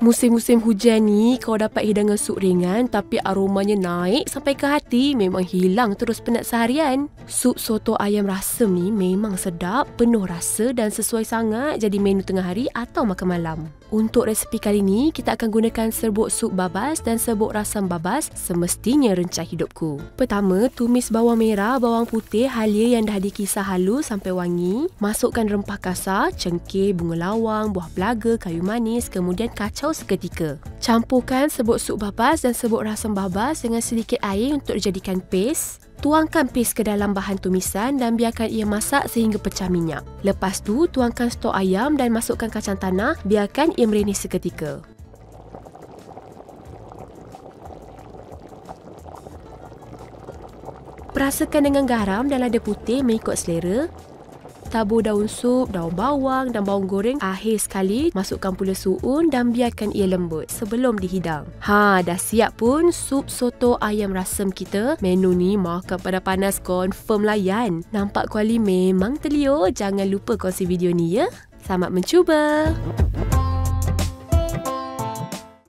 Musim-musim hujan ni, kau dapat hidangan sup ringan tapi aromanya naik sampai ke hati, memang hilang terus penat seharian. Sup soto ayam rasam ni memang sedap, penuh rasa dan sesuai sangat jadi menu tengah hari atau makan malam. Untuk resipi kali ni, kita akan gunakan serbuk sup babas dan serbuk rasam babas semestinya rencah hidupku. Pertama, tumis bawang merah, bawang putih, halia yang dah dikisar halus sampai wangi. Masukkan rempah kasar, cengkeh, bunga lawang, buah pelaga, kayu manis, kemudian kacau seketika. Campurkan serbuk sup babas dan serbuk rasam babas dengan sedikit air untuk dijadikan paste. Tuangkan paste ke dalam bahan tumisan dan biarkan ia masak sehingga pecah minyak. Lepas tu, tuangkan stok ayam dan masukkan kacang tanah, biarkan ia merinis seketika. Perasakan dengan garam dan lada putih mengikut selera. Tabur daun sup, daun bawang dan bawang goreng. Akhir sekali, masukkan pula suun dan biarkan ia lembut sebelum dihidang. Dah siap pun sup soto ayam rasam kita. Menu ni makan pada panas confirm layan. Nampak kuali memang telio. Jangan lupa kongsi video ni ya. Selamat mencuba.